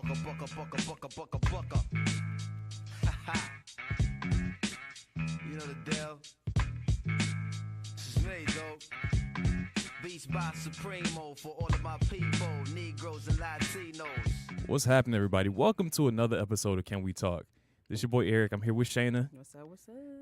bucka. You know the deal. This is me, though. Beats by Supremo for all of my people, Negroes and Latinos. What's happening, everybody? Welcome to another episode of Can We Talk? This is your boy Eric. I'm here with Shayna. What's up?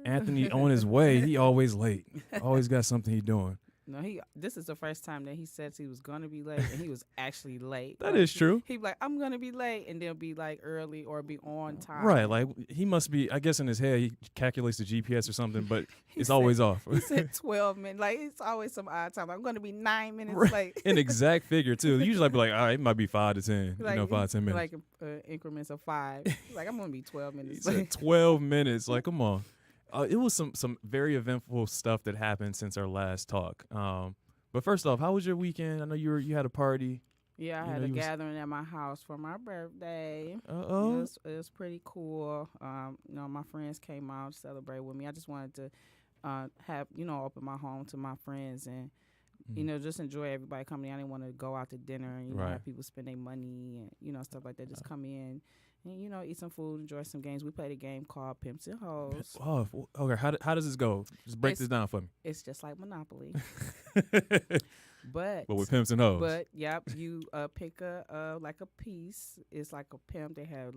Anthony on his way. He always late. Always got something he doing. No, this is the first time that he says he was going to be late, and he was actually late. That is true. He'd be like, I'm going to be late, and then be like early or be on time. Right, like he must be, I guess in his head, he calculates the GPS or something, but it's always off. He said 12 minutes. Like, it's always some odd time. I'm going to be 9 minutes late. An exact figure, too. Usually I'd be like, all right, it might be 5 to 10, like, 5-10 minutes. Like increments of 5. Like, I'm going to be 12 minutes He late. said 12 minutes. Like, come on. It was some very eventful stuff that happened since our last talk. But first off, how was your weekend? I know you had a party. Yeah, I had a gathering at my house for my birthday. It was pretty cool. My friends came out to celebrate with me. I just wanted to open my home to my friends and, just enjoy everybody coming in. I didn't want to go out to dinner and, have people spend their money and, stuff like that. Just come in and, eat some food, enjoy some games. We played a game called Pimps and Hoes. Oh, okay. How does this go? Just break this down for me. It's just like Monopoly. But with pimps and hoes. But you pick a piece. It's like a pimp. They had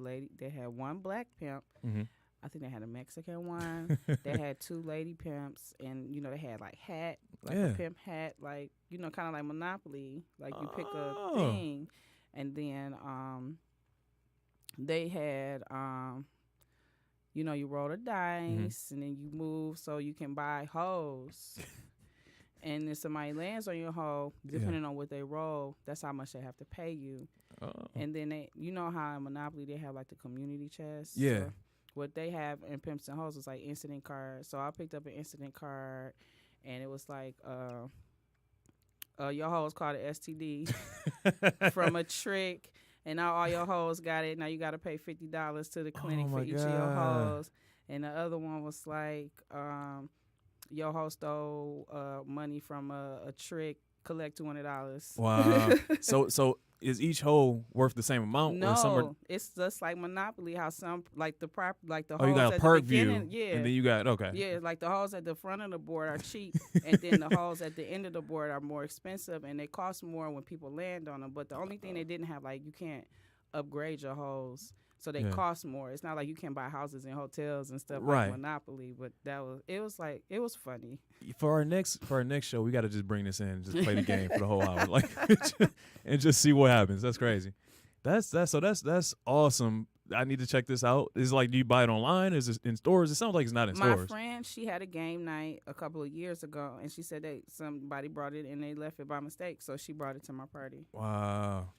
one black pimp. Mm-hmm. I think they had a Mexican one. They had 2 lady pimps, and they had like hat, like a pimp hat, like kind of like Monopoly. Like you pick a thing, and then they had you roll a dice, and then you move so you can buy hoes. And if somebody lands on your hoe, depending on what they roll, that's how much they have to pay you. And then they, how in Monopoly they have like the community chest. Yeah. So what they have in Pimps and Hoes is like incident cards. So I picked up an incident card, and it was like, your hoes called it STD from a trick. And now all your hoes got it. Now you got to pay $50 to the clinic for each of your hoes. And the other one was like, your hoe stole money from a trick, collect $200. Wow. So is each hoe worth the same amount? No, it's just like Monopoly. How some like the hoes you got a at perk the beginning, view, and then you got yeah, like the hoes at the front of the board are cheap, and then the hoes at the end of the board are more expensive, and they cost more when people land on them. But the only thing they didn't have, like, you can't upgrade your hoes. So they cost more. It's not like you can buy houses and hotels and stuff like Monopoly, but it was funny. For our next show, we got to just bring this in and just play the game for the whole hour, like, and just see what happens. That's crazy. That's awesome. I need to check this out. Is it like, do you buy it online? Is it in stores? It sounds like it's not in stores. My friend, she had a game night a couple of years ago, and she said somebody brought it and they left it by mistake, so she brought it to my party. Wow.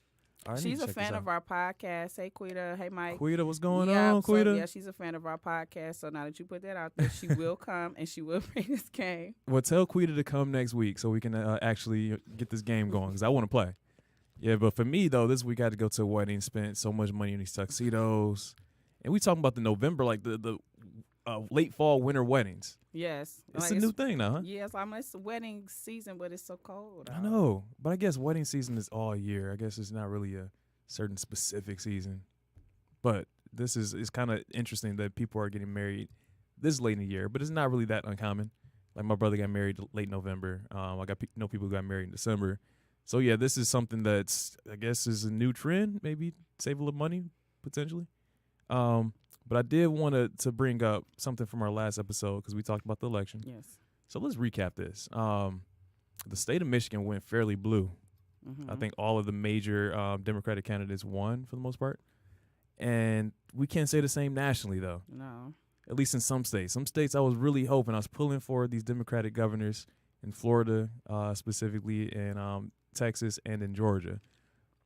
She's a fan of our podcast. Hey, Quita. Hey, Mike. Quita, what's going on, Quita? So, she's a fan of our podcast. So now that you put that out there, she will come and she will bring this game. Well, tell Quita to come next week so we can actually get this game going, because I want to play. Yeah, but for me, though, this week I had to go to a wedding, spent so much money on these tuxedos. And we talking about the November, like the late fall, winter weddings. Yes. It's a new thing now, huh? Yes, it's wedding season, but it's so cold. I know, but I guess wedding season is all year. I guess it's not really a certain specific season. But it's kind of interesting that people are getting married this late in the year, but it's not really that uncommon. Like, my brother got married late November. I know people who got married in December. So, yeah, this is something that's, I guess, is a new trend, maybe save a little money, potentially. But I did want to bring up something from our last episode, because we talked about the election. Yes. So let's recap this. The state of Michigan went fairly blue. Mm-hmm. I think all of the major Democratic candidates won for the most part. And we can't say the same nationally, though. No. At least in some states. Some states I was really hoping. I was pulling for these Democratic governors in Florida, specifically, in Texas, and in Georgia.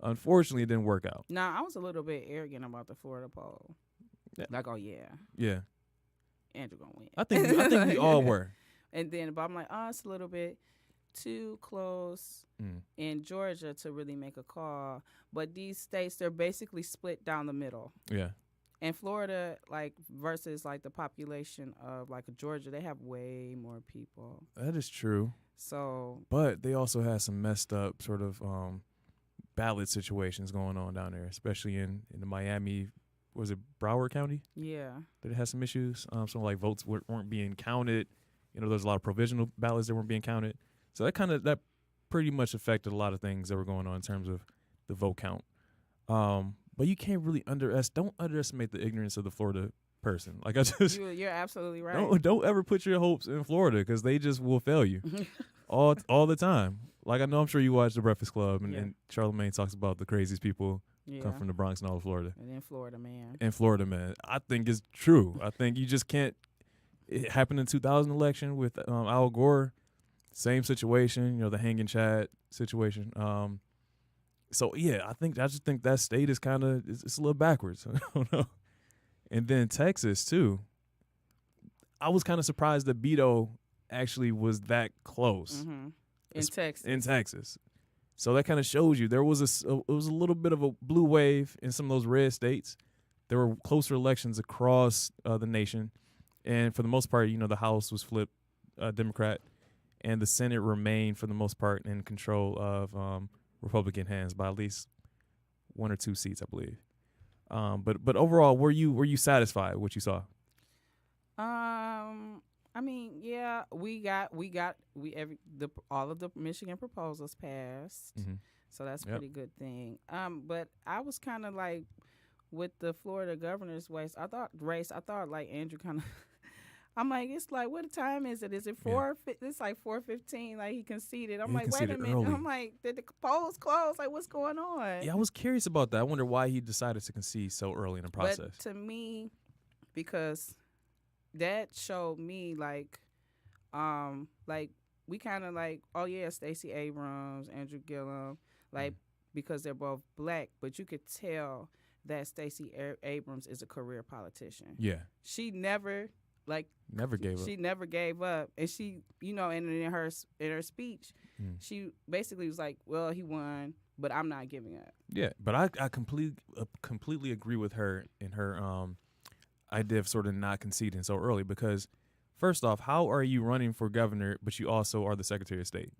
Unfortunately, it didn't work out. Now, I was a little bit arrogant about the Florida poll. Yeah. Like, oh, yeah. Yeah. Andrew gonna win. I think we all were. And then, but I'm like, it's a little bit too close in Georgia to really make a call. But these states, they're basically split down the middle. Yeah. And Florida, like, versus like the population of like Georgia, they have way more people. That is true. So, but they also had some messed up sort of ballot situations going on down there, especially in the Miami, was it Broward County? Yeah. That it has some issues. Some like votes weren't being counted. There's a lot of provisional ballots that weren't being counted. So that pretty much affected a lot of things that were going on in terms of the vote count. But you can't really don't underestimate the ignorance of the Florida person. Like you're absolutely right. Don't ever put your hopes in Florida because they just will fail you all the time. Like I'm sure you watch The Breakfast Club and Charlamagne talks about the craziest people come from the Bronx and all of Florida. And then Florida man. I think it's true. I think you just can't. It happened in 2000 election with Al Gore, same situation. The hanging Chad situation. So yeah, I just think that state is kind of it's a little backwards. I don't know. And then Texas too. I was kind of surprised that Beto actually was that close in Texas. So that kind of shows you there was it was a little bit of a blue wave in some of those red states. There were closer elections across the nation, and for the most part, the House was flipped Democrat, and the Senate remained for the most part in control of Republican hands by at least 1 or 2 seats, I believe. But overall, were you satisfied with what you saw? I mean, yeah, all of the Michigan proposals passed, so that's a pretty good thing. But I was kind of like with the Florida governor's race. I thought like Andrew kind of. I'm like, it's like, what time is it? Is it 4? It's like 4:15. Like he conceded. I'm like, wait a minute. Early. I'm like, did the polls close? Like, what's going on? Yeah, I was curious about that. I wonder why he decided to concede so early in the process. But to me, because that showed me like we kind of like, oh yeah, Stacey Abrams, Andrew Gillum, like because they're both black, but you could tell that Stacey Abrams is a career politician. Yeah, she never gave up. She never gave up, and she, and in her speech, she basically was like, "Well, he won, but I'm not giving up." Yeah, but I completely agree with her in her idea of sort of not conceding so early because, first off, how are you running for governor but you also are the Secretary of State?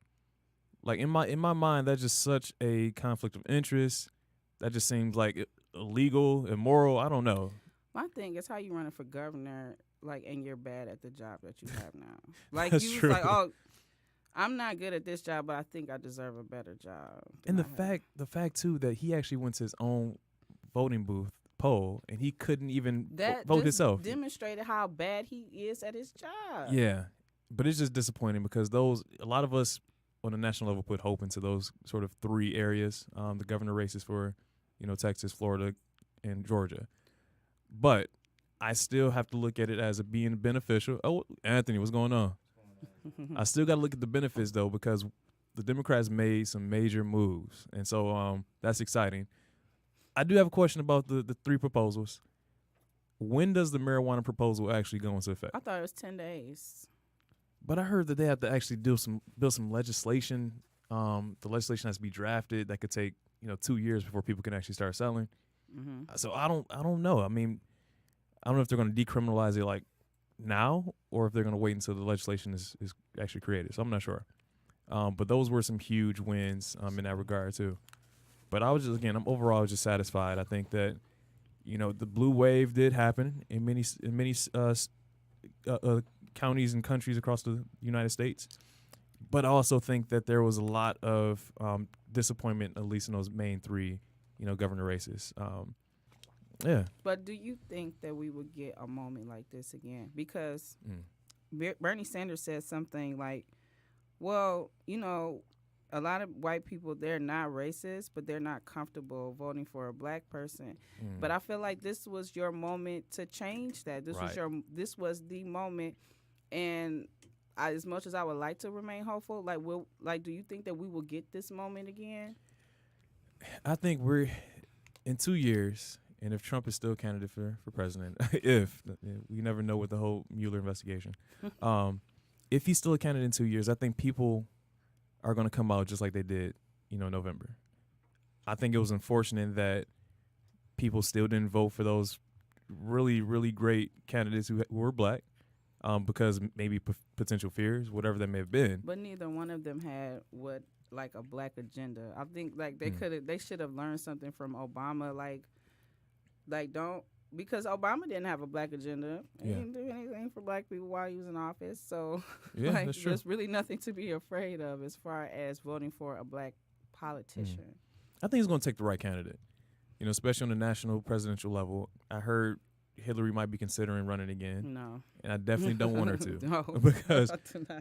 Like in my mind, that's just such a conflict of interest. That just seems like illegal, immoral. I don't know. My thing is how you running for governor. Like, and you're bad at the job that you have now. Like, That's you true. was like, oh, I'm not good at this job, but I think I deserve a better job. And the fact too that he actually went to his own voting booth poll and he couldn't even vote himself. Demonstrated how bad he is at his job. Yeah, but it's just disappointing because a lot of us on the national level put hope into those sort of 3 areas, the governor races for, Texas, Florida, and Georgia, but I still have to look at it as being beneficial. Oh, Anthony, what's going on? I still got to look at the benefits, though, because the Democrats made some major moves. And so that's exciting. I do have a question about the 3 proposals. When does the marijuana proposal actually go into effect? I thought it was 10 days. But I heard that they have to actually build some legislation. The legislation has to be drafted. That could take 2 years before people can actually start selling. So I don't know. I mean, I don't know if they're going to decriminalize it like now or if they're going to wait until the legislation is actually created. So I'm not sure. But those were some huge wins in that regard too. But I'm overall just satisfied. I think that the blue wave did happen in many counties and countries across the United States. But I also think that there was a lot of disappointment, at least in those main 3, governor races. Yeah. But do you think that we would get a moment like this again? Because Bernie Sanders said something like, well, a lot of white people, they're not racist, but they're not comfortable voting for a black person. But I feel like this was your moment to change that. This was the moment. And as much as I would like to remain hopeful, do you think that we will get this moment again? I think we're in 2 years. And if Trump is still a candidate for president, if we never know with the whole Mueller investigation, if he's still a candidate in 2 years, I think people are going to come out just like they did, in November. I think it was unfortunate that people still didn't vote for those really, really great candidates who were black because maybe potential fears, whatever that may have been. But neither one of them had like a black agenda. I think like they should have learned something from Obama. Like don't, because Obama didn't have a black agenda. He didn't do anything for black people while he was in office. So like, that's true. there's really nothing to be afraid of as far as voting for a black politician. I think he's going to take the right candidate, especially on the national presidential level. I heard Hillary might be considering running again. No. And I definitely don't want her to. No. Because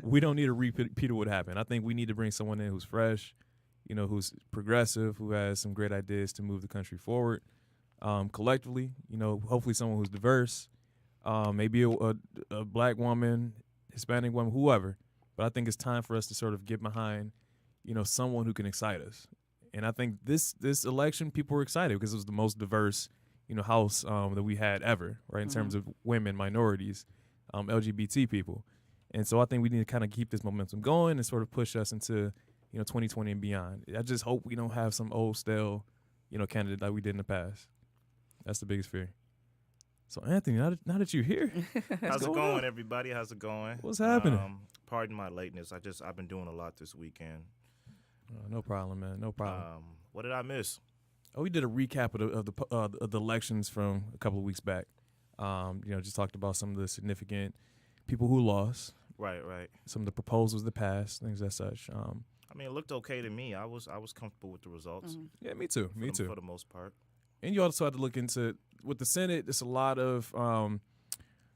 we don't need a repeat of what happened. I think we need to bring someone in who's fresh, who's progressive, who has some great ideas to move the country forward collectively. Hopefully someone who's diverse, maybe a black woman, Hispanic woman, whoever. But I think it's time for us to sort of get behind, someone who can excite us. And I think this election, people were excited because it was the most diverse house that we had ever, right, in terms of women, minorities, LGBT people. And so I think we need to kind of keep this momentum going and sort of push us into, 2020 and beyond. I just hope we don't have some old, stale, candidate like we did in the past. That's the biggest fear. So, Anthony, now that you're here. How's it going, everybody? How's it going? What's happening? Pardon my lateness. I've been doing a lot this weekend. No problem, man. No problem. What did I miss? Oh, we did a recap of the elections from a couple of weeks back. Just talked about some of the significant people who lost. Right. Some of the proposals that passed, things as such. I mean, it looked okay to me. I was comfortable with the results. Yeah, me too. For the most part. And you also had to look into with the Senate. There's a lot of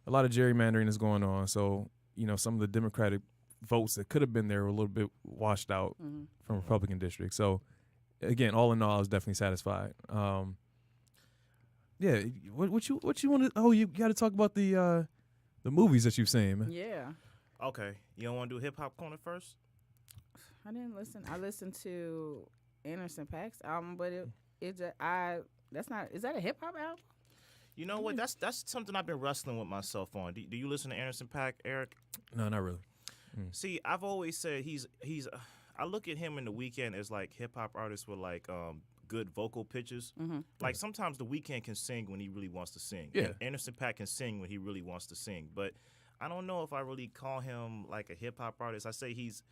gerrymandering that's going on. So some of the Democratic votes that could have been there were a little bit washed out from Republican districts. So. Again, all in all, I was definitely satisfied. Yeah, what you want to? Oh, you got to talk about the movies that you've seen, man. Yeah. Okay, you don't want to do Hip Hop Corner first? I didn't listen. I listened to Anderson .Paak's album, but is that a hip hop album? You know what? That's something I've been wrestling with myself on. Do you listen to Anderson .Paak, Eric? No, not really. See, I've always said he's. I look at him in The Weeknd as like hip hop artists with like good vocal pitches. Like sometimes The Weeknd can sing when he really wants to sing. Yeah. And Anderson .Paak can sing when he really wants to sing. But I don't know if I really call him like a hip hop artist. I say he's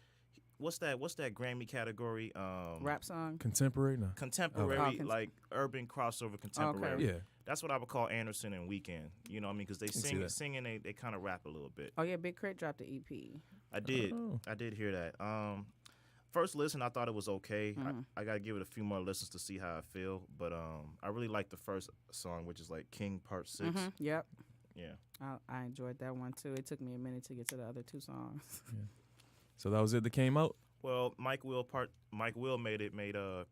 what's that Grammy category? Rap song. Contemporary, no. Contemporary, like urban crossover contemporary. Okay. Yeah. That's what I would call Anderson and Weeknd. You know what I mean? Because they sing and they kind of rap a little bit. Oh yeah, Big Crit dropped the EP. I did. Oh. I did hear that. First listen, I thought it was okay. I got to give it a few more listens to see how I feel. But I really liked the first song, which is like King Part 6. Yep. Yeah. I enjoyed that one, too. It took me a minute to get to the other two songs. Yeah. So that was it that came out? Well, Mike Will made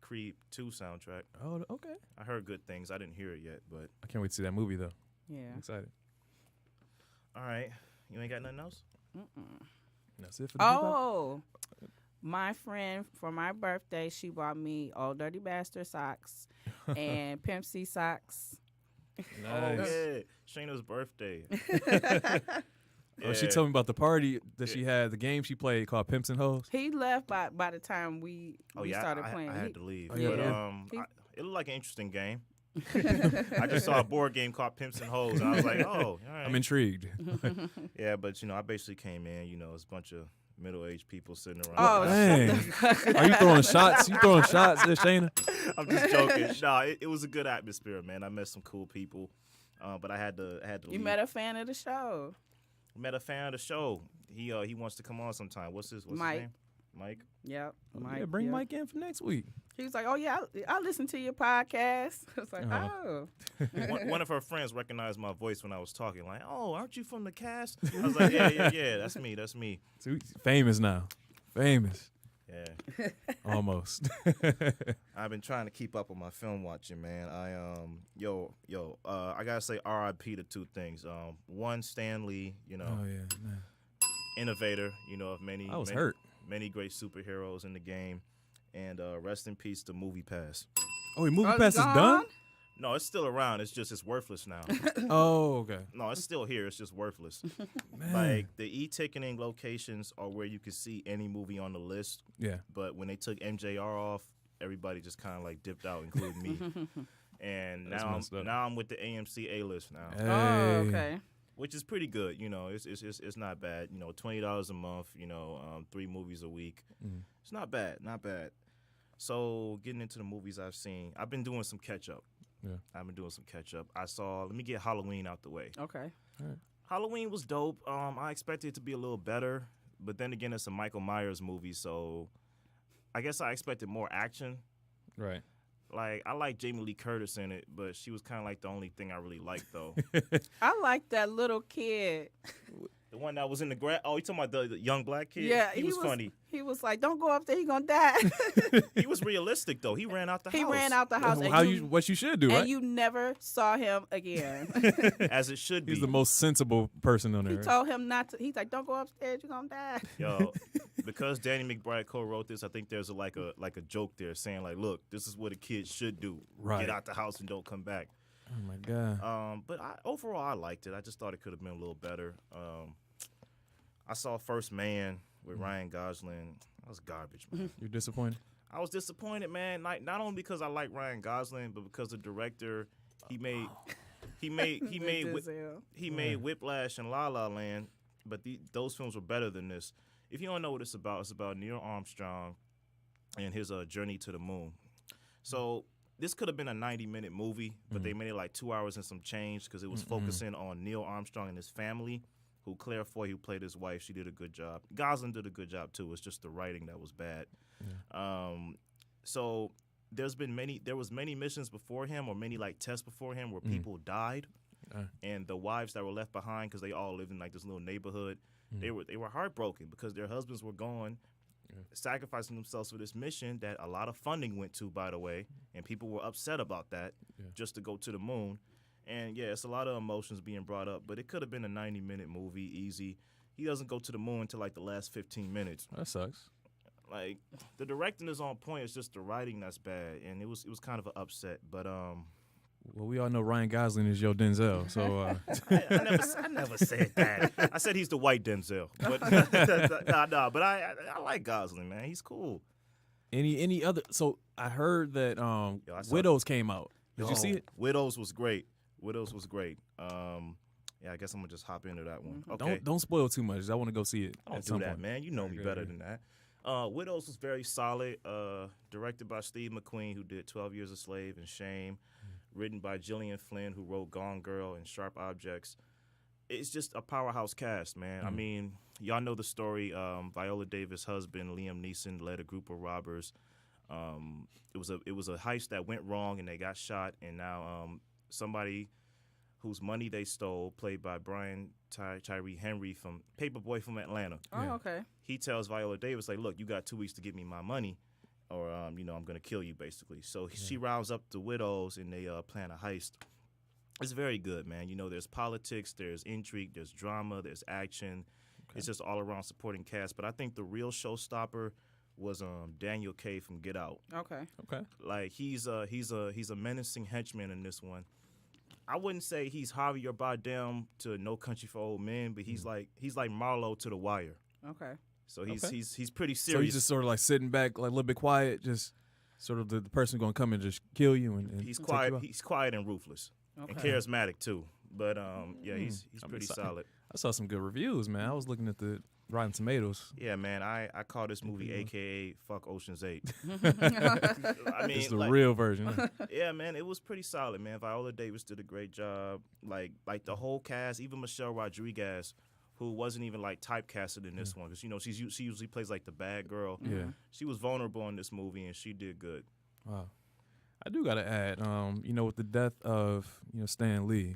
Creed 2 soundtrack. Oh, okay. I heard good things. I didn't hear it yet, but I can't wait to see that movie, though. Yeah. I'm excited. All right. You ain't got nothing else? That's it for the Oh, my friend, for my birthday, she bought me Old Dirty Bastard socks and Pimp C socks. Nice. Oh, yeah. Shayna's birthday. Oh, she told me about the party that she had, the game she played called Pimps and Hoes. He left by the time we started playing. I had to leave. Oh, yeah. But it looked like an interesting game. I just saw a board game called Pimps and Hoes, and I was like, oh, all right. I'm intrigued. Yeah, but, I basically came in, it's a bunch of middle-aged people sitting around. Oh, dang. Are you throwing shots? You throwing shots there, Shayna? I'm just joking. No, it was a good atmosphere, man. I met some cool people, but I had to You leave. met a fan of the show. Met a fan of the show. He wants to come on sometime. What's his name? Mike. Yep. Mike. Yeah, bring Mike in for next week. He was like, "Oh yeah, I listen to your podcast." I was like, "Oh." One of her friends recognized my voice when I was talking. Like, "Oh, aren't you from the cast?" I was like, "Yeah, that's me. That's me." So he's famous now. Famous. Yeah. Almost. I've been trying to keep up with my film watching, man. I gotta say R.I.P. to two things. One, Stan Lee, Oh yeah, man. innovator, of many. I was many, hurt. Many great superheroes in the game, and rest in peace to Movie Pass. Oh, your Movie Pass is gone? done? No, it's still around. It's worthless now. Oh, okay. No, it's still here. It's just worthless. Man. Like the e-ticketing locations are where you can see any movie on the list. Yeah. But when they took MJR off, everybody just kind of like dipped out, including me. And That's now messed up. I'm with the AMC A list now. Hey. Oh, okay. which is pretty good. You know, it's not bad. You know, $20 a month. You know, 3 movies a week. It's not bad, not bad. So getting into the movies I've seen, I've been doing some catch up. Yeah, I've been doing some catch up. Let me get Halloween out the way. Okay. all right. Halloween was dope. I expected it to be a little better, but then again, it's a Michael Myers movie, so I guess I expected more action. Right. Like, I like Jamie Lee Curtis in it, but she was kind of like the only thing I really liked, though. I like that little kid. The one that was in the grass. Oh, you talking about the young black kid? Yeah, he was funny. He was like, "Don't go up there, he gonna die." He was realistic though. He ran out the house. He ran out the house. What you should do, and right? you never saw him again. As it should be. He's the most sensible person on He there. told him not to. He's like, "Don't go upstairs, you're gonna die." Yo, because Danny McBride co-wrote this, I think there's like a joke there saying like, look, this is what a kid should do. Right. Get out the house and don't come back. Oh my God. But overall, I liked it. I just thought it could have been a little better. I saw First Man with Ryan Gosling. That was garbage, man. You're disappointed? I was disappointed, man. Not only because I like Ryan Gosling, but because the director, he made Whiplash and La La Land, but those films were better than this. If you don't know what it's about Neil Armstrong and his journey to the moon. So this could have been a 90-minute movie, but they made it like 2 hours and some change because it was focusing on Neil Armstrong and his family. Who Claire Foy, who played his wife, she did a good job. Gosling did a good job too. It's just the writing that was bad. Yeah. So there was many missions before him, or many like tests before him, where people died, and the wives that were left behind, because they all lived in like this little neighborhood, they were heartbroken because their husbands were gone, sacrificing themselves for this mission that a lot of funding went to, by the way, and people were upset about that, just to go to the moon. And, yeah, it's a lot of emotions being brought up, but it could have been a 90-minute movie, easy. He doesn't go to the moon until, like, the last 15 minutes. That sucks. Like, the directing is on point. It's just the writing that's bad, and it was kind of an upset. But, well, we all know Ryan Gosling is your Denzel, so... I never said that. I said he's the white Denzel. But, but I like Gosling, man. He's cool. Any other... So, I heard that Widows came out. Did you see it? Widows was great. Yeah, I guess I'm gonna just hop into that one. Okay. Don't spoil too much. I want to go see it. Don't do that, man. You know me better than that. Widows was very solid. Directed by Steve McQueen, who did 12 Years a Slave and Shame. Written by Gillian Flynn, who wrote Gone Girl and Sharp Objects. It's just a powerhouse cast, man. I mean, y'all know the story. Viola Davis' husband, Liam Neeson, led a group of robbers. It was a heist that went wrong, and they got shot. And now somebody whose money they stole, played by Brian Tyree Henry from Paperboy from Atlanta. Oh, okay. He tells Viola Davis, like, look, you got 2 weeks to give me my money, or I'm going to kill you, basically. So she rounds up the widows, and they plan a heist. It's very good, man. You know, there's politics, there's intrigue, there's drama, there's action. Okay. It's just all around supporting cast. But I think the real showstopper was Daniel Kaye from Get Out. Okay. Like, he's a menacing henchman in this one. I wouldn't say he's Javier Bardem to No Country for Old Men, but he's like Marlo to The Wire. Okay. So he's pretty serious. So he's just sort of like sitting back, like a little bit quiet, just sort of the person going to come and just kill you. And he's quiet. He's quiet and ruthless, and charismatic too. But he's pretty solid. I saw some good reviews, man. I was looking at the Rotten Tomatoes. Yeah, man. I call this movie AKA Fuck Ocean's 8. I mean, it's the real version. Yeah, man. It was pretty solid, man. Viola Davis did a great job. Like the whole cast, even Michelle Rodriguez, who wasn't even like typecasted in this one, because she usually plays like the bad girl. Yeah, she was vulnerable in this movie, and she did good. Wow. I do gotta add, with the death of Stan Lee,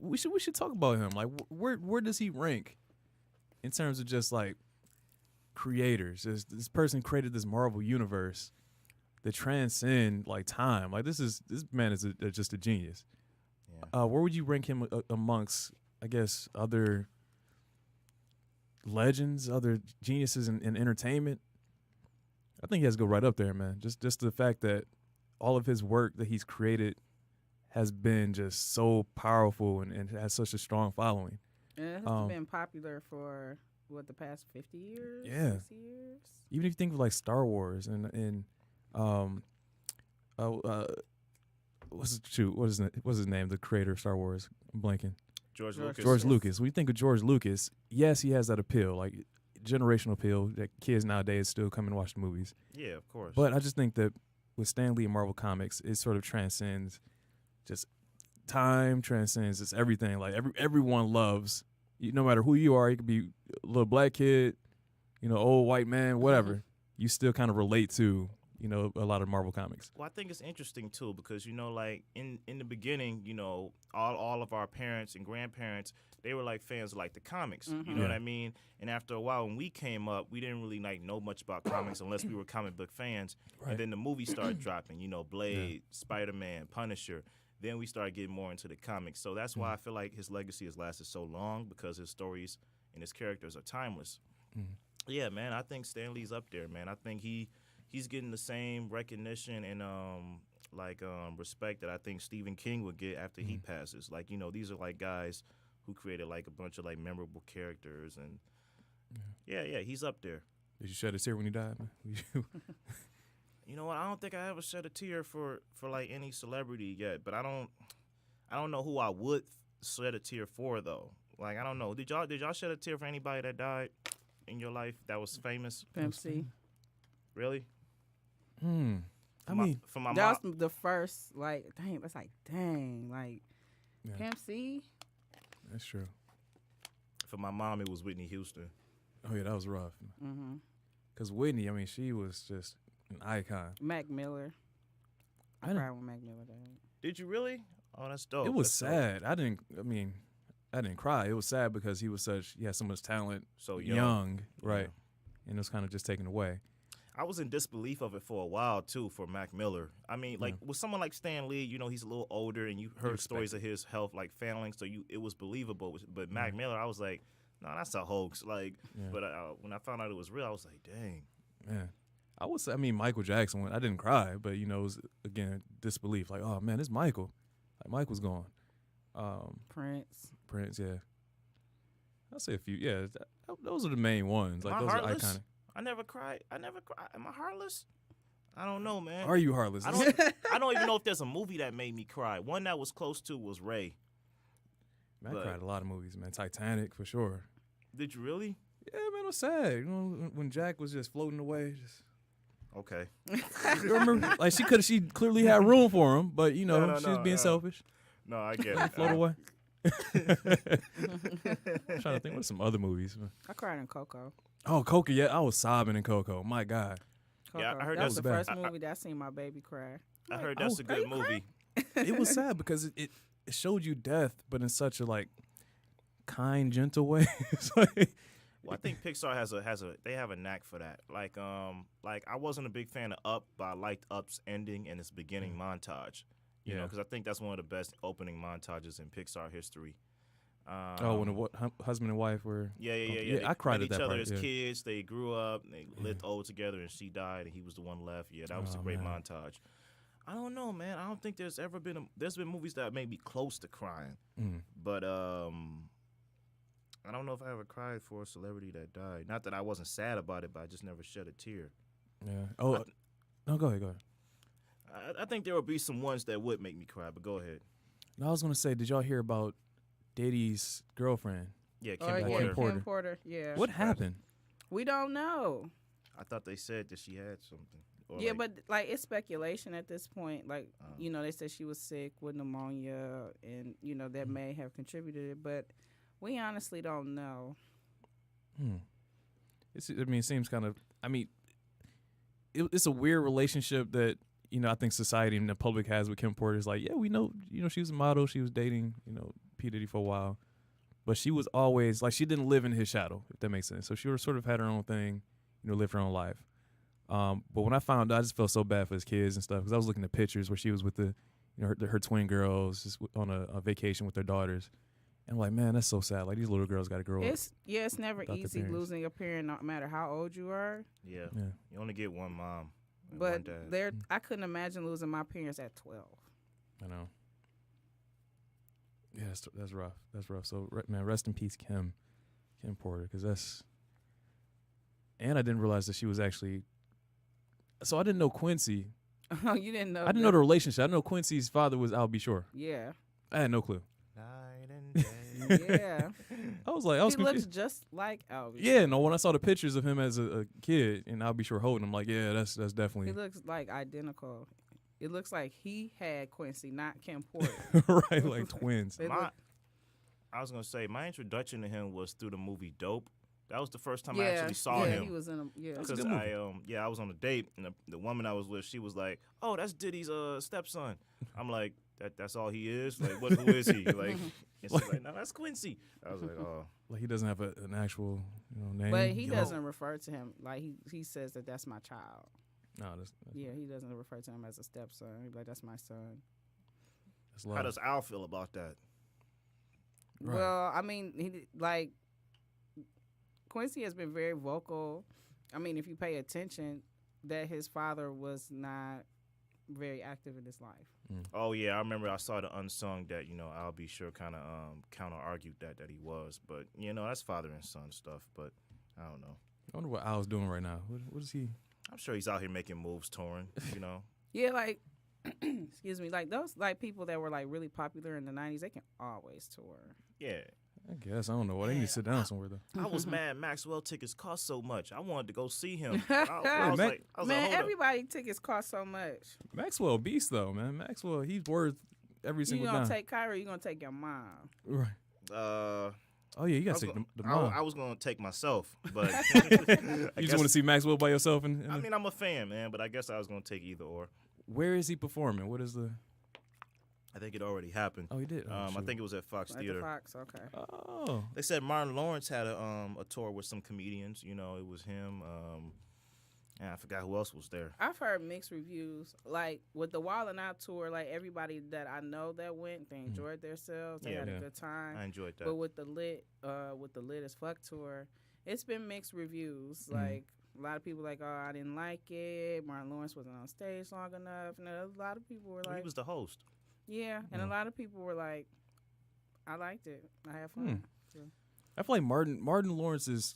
we should talk about him. Like, where does he rank in terms of just like creators? This person created this Marvel universe that transcend like time. Like, this man is just a genius. Yeah. Where would you rank him amongst, I guess, other legends, other geniuses in entertainment? I think he has to go right up there, man. Just the fact that all of his work that he's created has been just so powerful and has such a strong following. And it has been popular for, the past 50 years? Yeah. 60 years? Even if you think of like Star Wars and what's his name? The creator of Star Wars. I'm blanking. George Lucas. George Lucas. When you think of George Lucas, yes, he has that appeal, like generational appeal that kids nowadays still come and watch the movies. Yeah, of course. But I just think that with Stan Lee and Marvel Comics, it sort of transcends just time, transcends just everything. Like everyone loves, no matter who you are. You could be a little black kid, old white man, whatever. You still kind of relate to, a lot of Marvel Comics. Well, I think it's interesting too because like in the beginning, all of our parents and grandparents, they were like fans of like the comics. You know what I mean? And after a while, when we came up, we didn't really like know much about comics unless we were comic book fans. Right. And then the movies started dropping. Blade, Spider-Man, Punisher. Then we started getting more into the comics. So that's why I feel like his legacy has lasted so long because his stories and his characters are timeless. Yeah, man, I think Stan Lee's up there, man. I think he's getting the same recognition and respect that I think Stephen King would get after he passes. Like, these are like guys who created like a bunch of like memorable characters and yeah, he's up there. Did you shed a tear when he died? You know what? I don't think I ever shed a tear for like any celebrity yet, but I don't know who I would shed a tear for though. Like I don't know. Did y'all shed a tear for anybody that died in your life that was famous? Pimp C. Really? I mean, for my that mom, was the first. Like, dang, that's like, yeah. Pimp C. That's true. For my mom, it was Whitney Houston. Oh yeah, that was rough. Because Whitney, I mean, she was just an icon. Mac Miller. I cried when Mac Miller died. Did you really? Oh, that's dope. It was sad. I didn't cry. It was sad because he had so much talent. So young, right? And it was kind of just taken away. I was in disbelief of it for a while too for Mac Miller. I mean, like with someone like Stan Lee, he's a little older, and you heard stories of his health like failing, so it was believable. But Mac Miller, I was like, no, that's a hoax. Like, but when I found out it was real, I was like, dang. Yeah, Michael Jackson. I didn't cry, but it was again disbelief. Like, oh man, it's Michael. Like Michael's gone. Prince, yeah. I'll say a few. Yeah, those are the main ones. Like those are iconic. I never cried. Am I heartless? I don't know, man. Are you heartless? I don't even know if there's a movie that made me cry. One that was close to was Ray. Man, I cried a lot of movies, man. Titanic, for sure. Did you really? Yeah, man, it was sad. When Jack was just floating away. Okay. Remember, like she clearly had room for him, but she was being selfish. No, I get it. Float away. I'm trying to think, what are some other movies? I cried in Coco. Oh, Coco, yeah, I was sobbing in Coco. My God. Coco. Yeah, I heard that was the bad. first movie that I seen my baby cry. I heard that's a good movie. It was sad because it showed you death, but in such a kind, gentle way. It's like, well, I think Pixar they have a knack for that. Like I wasn't a big fan of Up, but I liked Up's ending and its beginning montage. You know, because I think that's one of the best opening montages in Pixar history. when the husband and wife were... Yeah. I cried at that part. Each other as kids. They grew up. They lived old together, and she died, and he was the one left. Yeah, that was a great montage. I don't know, man. I don't think there's ever been... there's been movies that made me close to crying. But I don't know if I ever cried for a celebrity that died. Not that I wasn't sad about it, but I just never shed a tear. Yeah. No, go ahead. I think there would be some ones that would make me cry, but go ahead. No, I was going to say, did y'all hear about Diddy's girlfriend? Yeah, Kim Porter. Yeah. What happened? We don't know. I thought they said that she had something. Yeah, but it's speculation at this point. They said she was sick with pneumonia, and that may have contributed, but we honestly don't know. It seems kind of. It's a weird relationship that I think society and the public has with Kim Porter. Is like, yeah, we know, she was a model, she was dating, P. Diddy for a while, but she was always she didn't live in his shadow, if that makes sense. So she sort of had her own thing, lived her own life. But when I found out, I just felt so bad for his kids and stuff, because I was looking at pictures where she was with her twin girls, just on a vacation with their daughters. And I'm like, man, that's so sad. Like, these little girls got to grow up. It's never easy losing a parent, no matter how old you are. Yeah. You only get one mom. But I couldn't imagine losing my parents at 12. I know. Yeah, that's rough. That's rough. So, man, rest in peace, Kim Porter, because that's... And I didn't realize that she was actually... So I didn't know Quincy Oh, you didn't know? I didn't know the relationship. I know Quincy's father was Al B. Shore. Yeah. I had no clue. Night and day. Yeah. I was He confused. looks just like Al B. Yeah, no. When I saw the pictures of him as a kid, and I'll be sure holding him, like, yeah, that's definitely. He looks like identical. It looks like he had Quincy, not Kim Porter. Right, like twins. I was gonna say my introduction to him was through the movie Dope. That was the first time Yeah, I actually saw him. he was in a That's a Because good movie. I was on a date and the woman I was with, she was like, "Oh, that's Diddy's stepson." I'm like, "That's all he is? Like, who is he?" Like, and she's like, "No, that's Quincy." I was like, "Oh." Like he doesn't have an actual name. But he doesn't refer to him like he says that's my child. No, that's Yeah, he doesn't refer to him as a stepson. He's like, that's my son. that's How does Al feel about that? Right. Well, I mean, Quincy has been very vocal. I mean, if you pay attention, that his father was not very active in his life. Oh yeah, I remember I saw the unsung that I'll be sure kind of counter argued that he was, but that's father and son stuff. But I don't know. I wonder what Al's doing right now. What is he? I'm sure he's out here making moves, touring. Yeah, like excuse me, like those like people that were like really popular in the 90s, they can always tour. Yeah. I guess I don't know. Well, they need to sit down somewhere though. I was mad Maxwell tickets cost so much. I wanted to go see him. I was like, Man, hold up. everybody tickets cost so much. Maxwell beast though, man. Maxwell, he's worth every You single gonna dime. take Kyrie? You gonna take your mom? Right. Oh yeah, you gotta take the mom. I was gonna take myself, but You just want to see Maxwell by yourself, I mean, I'm a fan, man, but I guess I was gonna take either or. Where is he performing? What is the? I think it already happened. Oh, he did. Oh, I think it was at Fox At Theater. the Fox, okay. Oh, They said Martin Lawrence had a tour with some comedians. It was him. I forgot who else was there. I've heard mixed reviews. Like with the Wild 'N Out tour, like everybody that I know that went, they enjoyed themselves. They had a good time. I enjoyed that. But with the Lit as Fuck tour, it's been mixed reviews. Like a lot of people like, oh, I didn't like it. Martin Lawrence wasn't on stage long enough, and a lot of people were like, he was the host. yeah, and a lot of people were like, I liked it. I had fun. So. I feel like Martin Lawrence's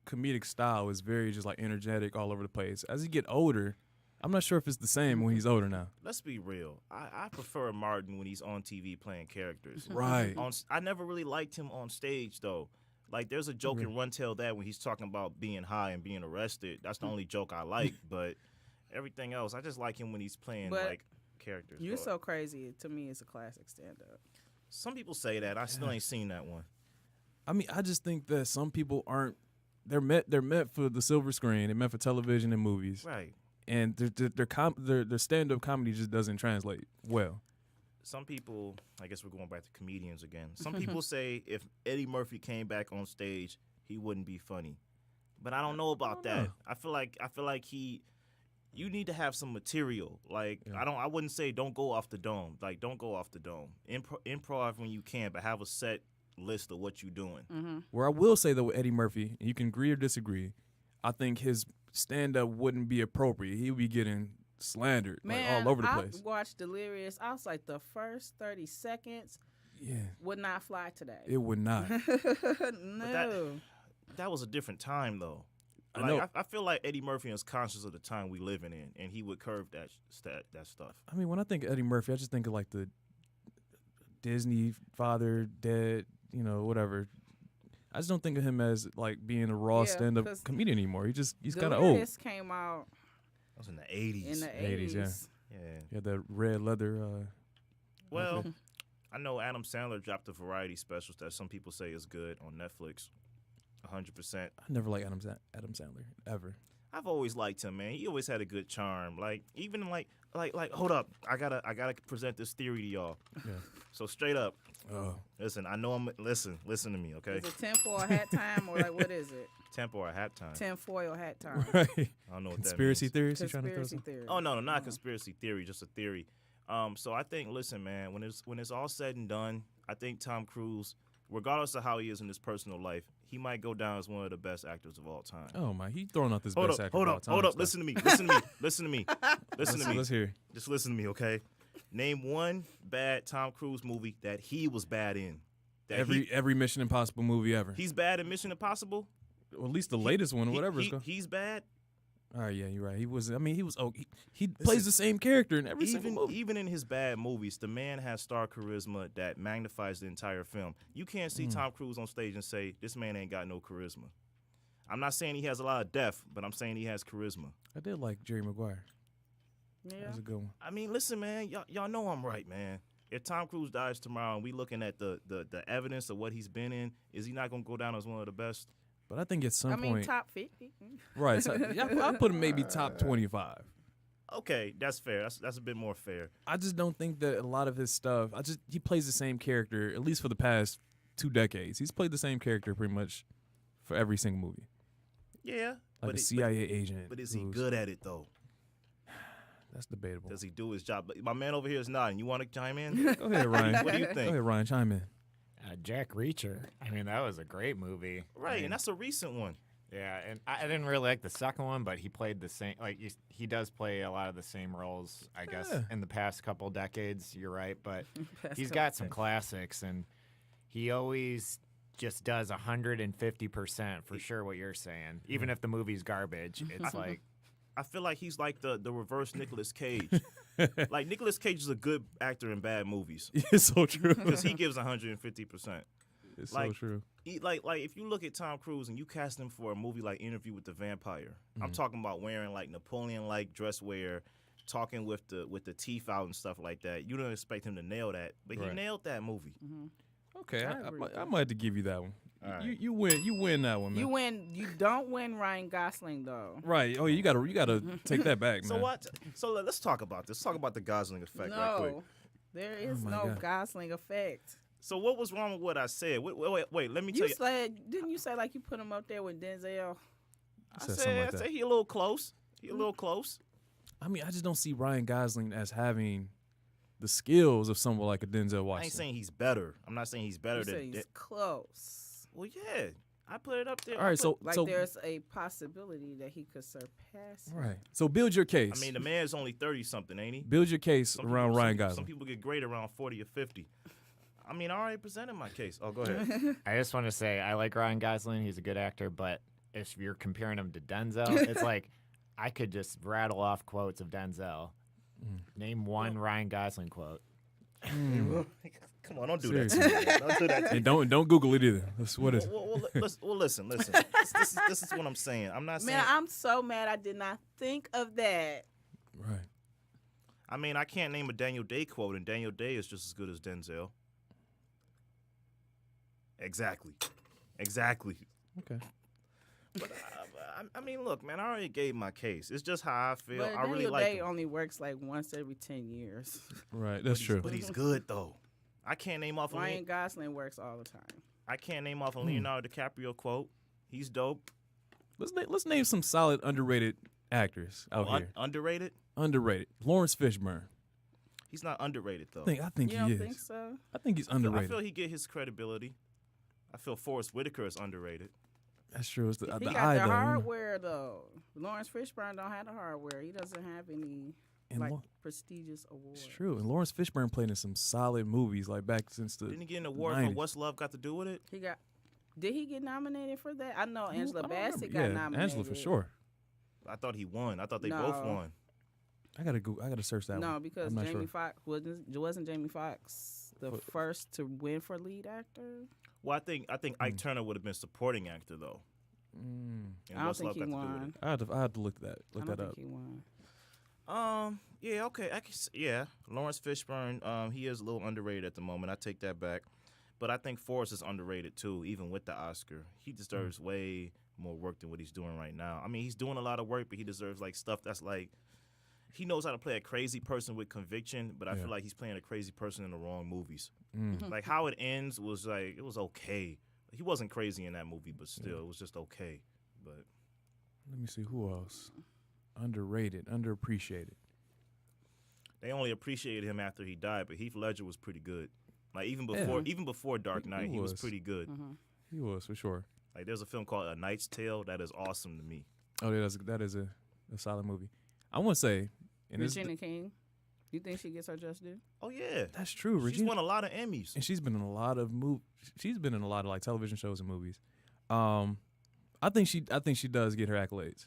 comedic style is very just like energetic all over the place. As he get older, I'm not sure if it's the same when he's older now. Let's be real. I prefer Martin when he's on TV playing characters. Right. I never really liked him on stage though. Like there's a joke in Run Tell That when he's talking about being high and being arrested. That's the only joke I like. But everything else, I just like him when he's playing like characters. You're So Crazy to me is a classic stand-up. Some people say that. I still ain't seen that one. I mean, I just think that some people aren't. They're meant for the silver screen. They're meant for television and movies. Right. And their stand-up comedy just doesn't translate well. Some people, I guess we're going back to comedians again. Some people say if Eddie Murphy came back on stage, he wouldn't be funny. But I don't know about that. know. I feel like you need to have some material. Like I wouldn't say don't go off the dome. Like don't go off the dome. Improv when you can, but have a set list of what you're doing. Where I will say though with Eddie Murphy, and you can agree or disagree, I think his stand-up wouldn't be appropriate. He would be getting slandered like all over the place. I watched Delirious. I was like, the first 30 seconds would not fly today. It would not. No. That was a different time though. I know. I feel like Eddie Murphy is conscious of the time we living in, and he would curve that stuff. I mean, when I think of Eddie Murphy, I just think of like the Disney father, dead, whatever. I just don't think of him as like being a raw stand-up comedian anymore. He's kind of old. Delirious came out. That was in the 80s. In the 80s, yeah. Yeah. He had that red leather. Well, I know Adam Sandler dropped a variety specials that some people say is good on Netflix. 100%. I never liked Adam Sandler ever. I've always liked him, man. He always had a good charm. Like even like hold up, I gotta present this theory to y'all. Yeah. So straight up, Oh, listen. I know listen to me, okay? Is it tinfoil hat time or like what is it? Tempo or hat time. Tinfoil hat time. right. I don't know what Conspiracy that means. theories. You trying to throw Conspiracy some? theory. Oh no, not a conspiracy theory, just a theory. So I think, listen, man, when it's all said and done, I think Tom Cruise, regardless of how he is in his personal life, he might go down as one of the best actors of all time. Oh my, he throwing out this Hold best up, actor hold of all up, time. hold up. stuff. Listen to me. Listen to me. Listen to me. Listen to me. Let's hear. Just listen to me, okay? Name one bad Tom Cruise movie that he was bad in. That Every Mission Impossible movie ever. he's bad in Mission Impossible. Or at least the latest one, or whatever it's called. He's bad. All right, yeah, you're right. He was. I mean, he was. Oh, he plays the same character in every single movie. Even in his bad movies, the man has star charisma that magnifies the entire film. You can't see Tom Cruise on stage and say this man ain't got no charisma. I'm not saying he has a lot of depth, but I'm saying he has charisma. I did like Jerry Maguire. Yeah. That was a good one. I mean, listen, man, y'all know I'm right, man. If Tom Cruise dies tomorrow and we looking at the evidence of what he's been in, is he not gonna go down as one of the best? But I think at some point, top 50. right? So, I'll put him maybe top 25. Okay, that's fair. That's a bit more fair. I just don't think that a lot of his stuff. He plays the same character at least for the past 2 decades. He's played the same character pretty much for every single movie. Yeah, Like a CIA agent. But is he good at it though? That's debatable. Does he do his job? But my man over here is nodding. You want to chime in? Go ahead, Ryan. What do you think? Go ahead, Ryan. Chime in. Jack Reacher. I mean, that was a great movie. Right, I mean, and that's a recent one. yeah, and I didn't really like the second one, but he played the same. Like he does play a lot of the same roles, I guess, in the past couple decades. You're right, but he's got some classics, and he always just does 150% for sure. What you're saying, even if the movie's garbage, it's like. I feel like he's like the reverse Nicolas Cage. Like Nicolas Cage is a good actor in bad movies It's so true. because he gives 150%. It's like, so true. Like if you look at Tom Cruise and you cast him for a movie like Interview with the Vampire, I'm talking about wearing like Napoleon-like dress wear, talking with the teeth out and stuff like that. You don't expect him to nail that, but he nailed that movie. Okay, I I agree. might have to give you that one. All right. You win that one, man. You win. You don't win Ryan Gosling though. Right. Oh, you gotta take that back, man. So what? So let's talk about this. Talk about the Gosling effect right quick. No, there is my no God. Gosling effect. So what was wrong with what I said? Wait. Let me tell You you. said, didn't you say like you put him up there with Denzel? I said something like I that. said he a little close. He a little close. I mean, I just don't see Ryan Gosling as having the skills of someone like a Denzel I Washington. ain't saying he's better. I'm not saying he's better You said than. he's close. Well, yeah, I put it up there. All right, so Like there's a possibility that he could surpass him. right. So build your case. I mean, the man's only 30-something, ain't he? build your case Some around people- Ryan some Gosling. people get great around 40 or 50. I mean, I already presented my case. Oh, go ahead. I just want to say I like Ryan Gosling. He's a good actor, but if you're comparing him to Denzel, it's like I could just rattle off quotes of Denzel. Name one Ryan Gosling quote. Come on, don't do that. Seriously. To me. Don't do that. To And me. don't Google it either. What is? Well, listen. This is what I'm saying. I'm not saying. Man, I'm so mad I did not think of that. Right. I mean, I can't name a Daniel Day quote, and Daniel Day is just as good as Denzel. Exactly. Okay. But I mean, look, man, I already gave my case. It's just how I feel. But I really Daniel like Day him. only works like once every 10 years. Right. That's true. But he's good though. I can't name off Ryan Gosling works all the time. I can't name off a Leonardo DiCaprio quote. He's dope. Let's name some solid underrated actors out here. Underrated? Underrated. Lawrence Fishburne. He's not underrated though. I think You he don't is. think so? I think he's I underrated. feel he get his credibility. I feel Forrest Whitaker is underrated. That's true. It's the He the got eye the though. hardware though. Lawrence Fishburne don't have the hardware. He doesn't have any And like Lo- prestigious awards. It's true. And Lawrence Fishburne played in some solid movies like back since the. Didn't he get an award for 90s. What's Love Got to Do with It? He got. Did he get nominated for that? I know I Angela don't Bassett remember. got nominated. Angela for sure. I thought he won. I thought they both No. won. I gotta search that one. No, because I'm not Jamie sure. Foxx wasn't Jamie Foxx the first to win for lead actor. Well, I think Ike Turner would have been supporting actor though. Mm. And I don't What's think Love he Got to Do with won. It? I had to look that I don't up. think he won. Yeah, okay. Yeah, Lawrence Fishburne, he is a little underrated at the moment. I take that back. But I think Forrest is underrated too, even with the Oscar. He deserves way more work than what he's doing right now. I mean, he's doing a lot of work, but he deserves like stuff that's like he knows how to play a crazy person with conviction, but I Yeah. feel like he's playing a crazy person in the wrong movies. Mm. Like How It Ends was like it was okay. He wasn't crazy in that movie, but still, it was just okay. But Let me see who else. Underrated, underappreciated. they only appreciated him after he died. But Heath Ledger was pretty good. Like even before Dark He Knight, he was was. pretty good. Mm-hmm. He was for sure. Like there's a film called A Knight's Tale that is awesome to me. Oh, yeah, that is a solid movie. I want to say, and this, Regina King. You think she gets her just due? Oh yeah, that's true. she's Regina, won a lot of Emmys. and she's been in a lot of She's been in a lot of like television shows and movies. I think she does get her accolades.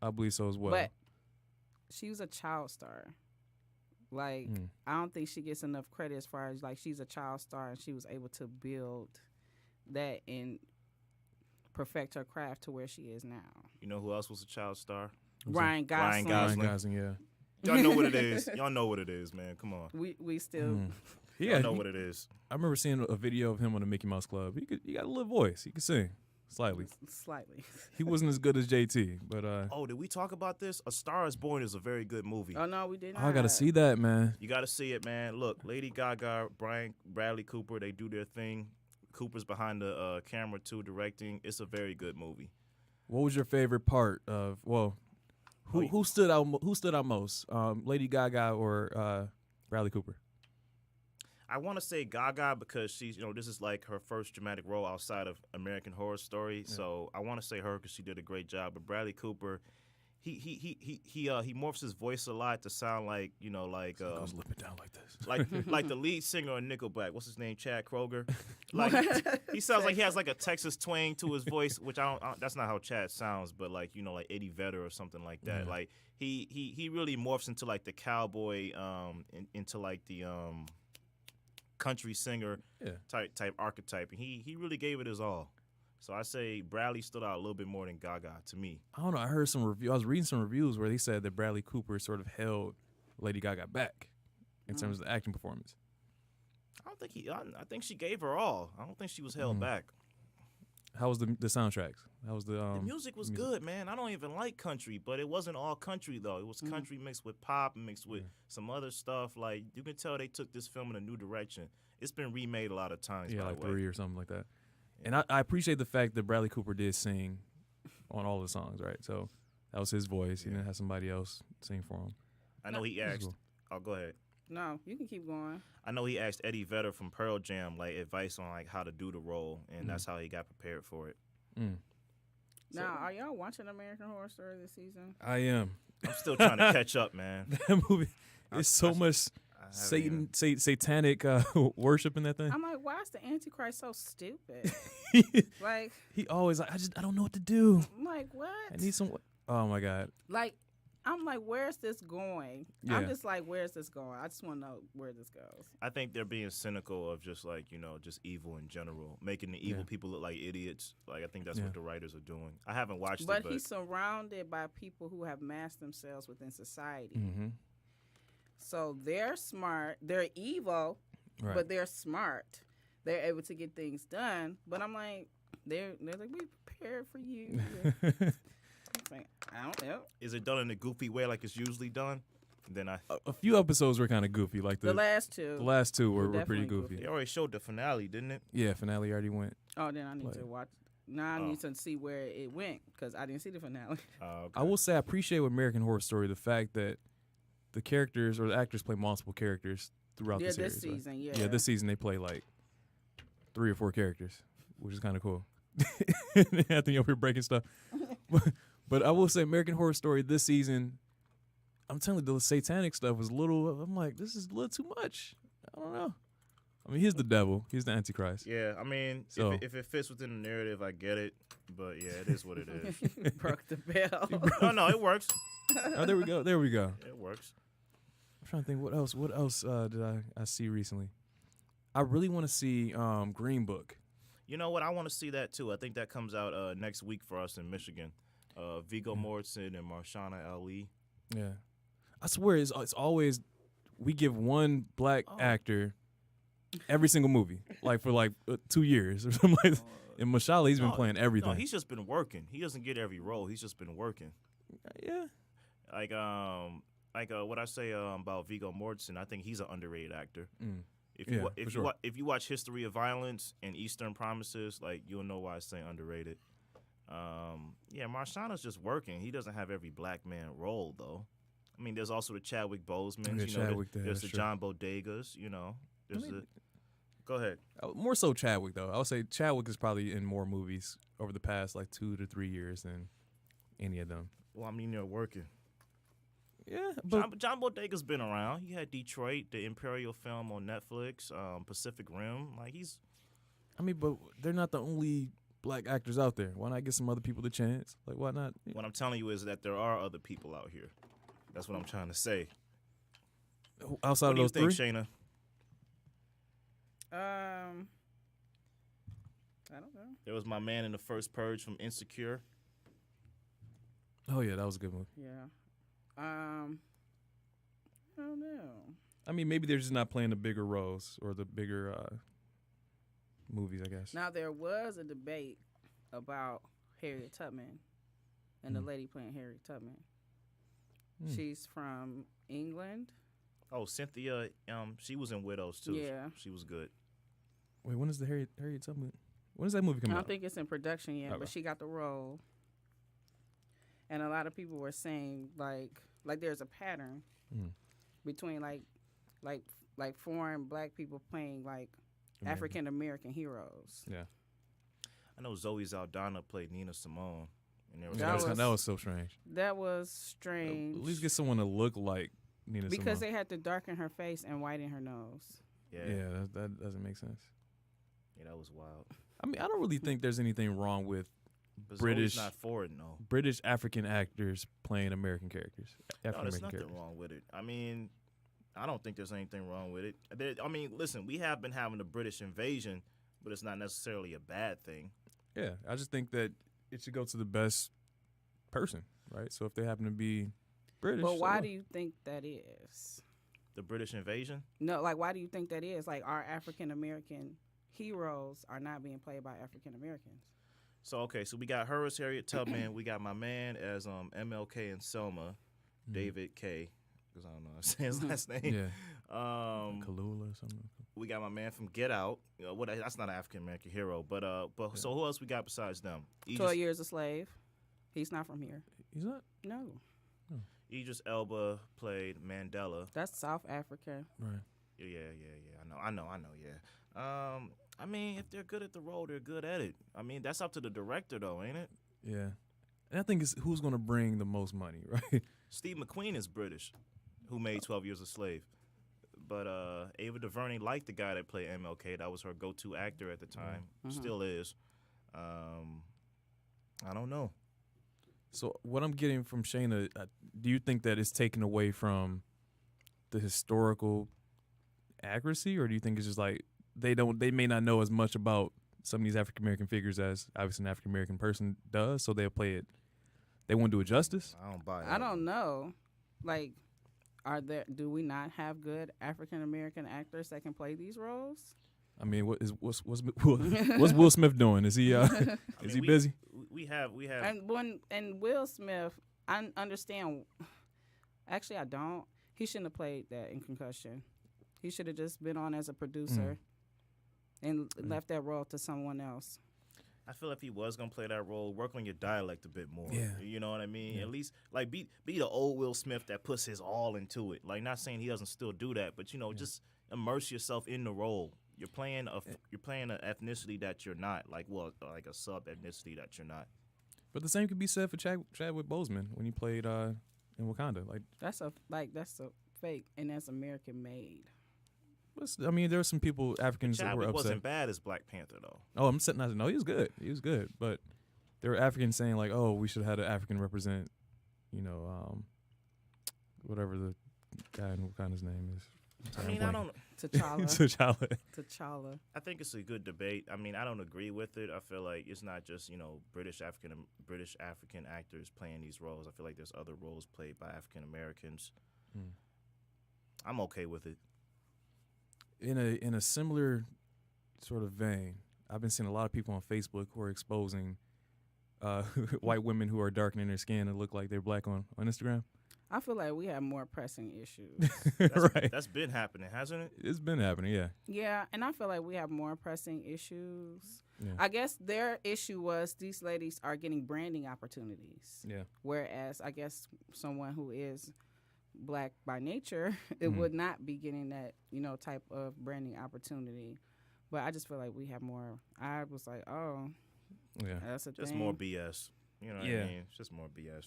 I believe so as well. But she was a child star. Like, I don't think she gets enough credit as far as, like, she's a child star and she was able to build that and perfect her craft to where she is now. You know who else was a child star? Ryan Gosling. Ryan Gosling, yeah. Y'all know what it is. Y'all know what it is, man. Come on. We still... Y'all know what it is. I remember seeing a video of him on the Mickey Mouse Club. He got a little voice. He could sing. Slightly. He wasn't as good as JT, but did we talk about this? A Star Is Born is a very good movie. Oh no, we didn't. I gotta see that, man. You gotta see it, man. Look, Lady Gaga, Bradley Cooper, they do their thing. Cooper's behind the camera too, directing. It's a very good movie. What was your favorite part of? Well, who stood out? Who stood out most? Lady Gaga or Bradley Cooper? I want to say Gaga because she's, this is like her first dramatic role outside of American Horror Story. Yeah. So I want to say her because she did a great job. But Bradley Cooper, he morphs his voice a lot to sound like, like goes lipping down like this, like the lead singer of Nickelback. What's his name? Chad Kroeger. Like he sounds like he has like a Texas twang to his voice, which I don't. That's not how Chad sounds, but like like Eddie Vedder or something like that. Yeah. Like he really morphs into like the cowboy, into like the country singer type archetype, and he really gave it his all. So I say Bradley stood out a little bit more than Gaga to me. I don't know. I heard some review. I was reading some reviews where they said that Bradley Cooper sort of held Lady Gaga back in terms of the acting performance. I don't think I think she gave her all. I don't think she was held back. How was the soundtracks? How was the music was good, man. I don't even like country, but it wasn't all country though. It was country mixed with pop and mixed with some other stuff. Like you can tell they took this film in a new direction. It's been remade a lot of times. Yeah, by like the way. 3 or something like that. And I appreciate the fact that Bradley Cooper did sing on all the songs, right? So that was his voice. He didn't have somebody else sing for him. I know he asked. Oh, go ahead. No, you can keep going. I know he asked Eddie Vedder from Pearl Jam like advice on like how to do the role, and that's how he got prepared for it. Now, are y'all watching American Horror Story this season? I am. I'm still trying to catch up, man. That movie is so much satanic worship in that thing. I'm like, why is the Antichrist so stupid? Like he always like, I don't know what to do. I'm like, what? I need some. Oh my god. Like, I'm like, where's this going? Yeah. I'm just like, where's this going? I just want to know where this goes. I think they're being cynical of just like, just evil in general, making the evil people look like idiots. Like, I think that's what the writers are doing. I haven't watched it, but he's surrounded by people who have masked themselves within society. Mm-hmm. So they're smart. They're evil, but they're smart. They're able to get things done. But I'm like, they're like, we prepared for you. Like, I don't know. Is it done in a goofy way like it's usually done? Then a few episodes were kind of goofy, like the last two. The last two were pretty goofy. They already showed the finale, didn't it? Yeah, finale already went. Oh, then I need to watch. Now I need to see where it went because I didn't see the finale. Okay. I will say I appreciate with American Horror Story the fact that the characters or the actors play multiple characters throughout the series. This season, Yeah, this season they play like 3 or 4 characters, which is kind of cool. Anthony over here breaking stuff. But I will say American Horror Story this season, I'm telling you, the satanic stuff was I'm like, this is a little too much. I don't know. I mean, he's the devil. He's the Antichrist. Yeah, I mean, so, if it fits within the narrative, I get it. But, yeah, it is what it is. Broke the bell. No, it works. Oh, there we go. There we go. It works. I'm trying to think what else did I see recently? I really want to see Green Book. You know what? I want to see that, too. I think that comes out next week for us in Michigan. Viggo Mortensen and Marshawn Ali. Yeah. I swear it's always we give one black actor every single movie, like for like 2 years or something like that. And Marshawn Ali's been playing everything. No, he's just been working. He doesn't get every role. He's just been working. Yeah. Like what I say about Viggo Mortensen, I think he's an underrated actor. If you watch History of Violence and Eastern Promises, like you'll know why I say underrated. Marshawn is just working. He doesn't have every black man role though. I mean, there's also the Chadwick Boseman. There's the John Bodegas. Go ahead. More so Chadwick though. I would say Chadwick is probably in more movies over the past like 2 to 3 years than any of them. Well, I mean, they're working. Yeah, but John Bodega's been around. He had Detroit, the Imperial film on Netflix, Pacific Rim. Like but they're not the only black actors out there. Why not give some other people the chance? Like, why not? What I'm telling you is that there are other people out here. That's what I'm trying to say. Outside What of those do you three? think, Shayna? I don't know. There was my man in the first Purge from Insecure. Oh yeah, that was a good one. Yeah. I don't know. I mean, maybe they're just not playing the bigger roles or the bigger movies, I guess. Now there was a debate about Harriet Tubman and the lady playing Harriet Tubman. She's from England. Oh, Cynthia, she was in Widows too. Yeah. She was good. Wait, when is the Harriet Tubman? When does that movie come I out? don't think it's in production yet, Okay. but she got the role. And a lot of people were saying like there's a pattern between like foreign black people playing like African American heroes. Yeah. I know Zoe Saldana played Nina Simone. And there was That was so strange. That was strange. At least get someone to look like Nina because Simone. they had to darken her face and whiten her nose. yeah, that doesn't make sense. yeah, that was wild. I mean, I don't really think there's anything wrong with But British- Zoe's not for it, no. British African actors playing American characters. No, African there's American nothing characters. wrong with it. I mean, I don't think there's anything wrong with it. I mean, listen, we have been having a British invasion, but it's not necessarily a bad thing. Yeah, I just think that it should go to the best person, right? So if they happen to be British, But so why what? do you think that is? The British invasion? No, like why do you think that is? Like our African American heroes are not being played by African Americans. So, okay, so we got her as Harriet Tubman. We got my man as MLK and Selma, David K. Because I don't know how to say his last name. Yeah, Um, Kalula or something. we got my man from Get Out. That's not an African American hero, but so who else we got besides them? 12 Years a Slave. He's not from here. He's not No, Idris Elba played Mandela. that's South Africa. right. Yeah. I know. Yeah. I mean, if they're good at the role, they're good at it. I mean, that's up to the director, though, ain't it? Yeah, and I think it's who's going to bring the most money, right? Steve McQueen is British, who made 12 Years a Slave. But Ava DuVernay liked the guy that played MLK. That was her go-to actor at the time. Still is. I don't know. So what I'm getting from Shayna, do you think that it's taken away from the historical accuracy, or do you think it's just like they may not know as much about some of these African American figures as obviously an African American person does, so they'll play it. They won't do it justice. I don't buy it. I don't know. Like, do we not have good African American actors that can play these roles? I mean, what's Will Smith doing? Is he is he busy? We have. And Will Smith, I understand. Actually, I don't. He shouldn't have played that in Concussion. He should have just been on as a producer and left that role to someone else. I feel if he was gonna play that role, work on your dialect a bit more. Yeah. You know what I mean? Yeah. At least like be the old Will Smith that puts his all into it. Like, not saying he doesn't still do that, but just immerse yourself in the role. You're playing an ethnicity that you're not, like a sub ethnicity that you're not. But the same could be said for Chadwick Boseman when he played in Wakanda. Like That's a fake, and that's American made. I mean, there were some people, Africans, that were Chadwick upset. wasn't bad as Black Panther though. Oh, I'm saying no, he was good. He was good, but there were Africans saying like, "Oh, we should have had an African represent," whatever the guy in Wakanda's name is. I mean, I don't. T'Challa. I think it's a good debate. I mean, I don't agree with it. I feel like it's not just British African actors playing these roles. I feel like there's other roles played by African Americans. I'm okay with it. In a similar sort of vein, I've been seeing a lot of people on Facebook who are exposing white women who are darkening their skin and look like they're black on Instagram. I feel like we have more pressing issues. Right. That's been happening, hasn't it? It's been happening, yeah. Yeah, and I feel like we have more pressing issues. Yeah. I guess their issue was these ladies are getting branding opportunities. Yeah. Whereas I guess someone who is black by nature, it would not be getting that, type of branding opportunity. But I just feel like we have more. I was like, oh, Yeah. that's a Just thing. more BS. You know what I mean? It's just more BS.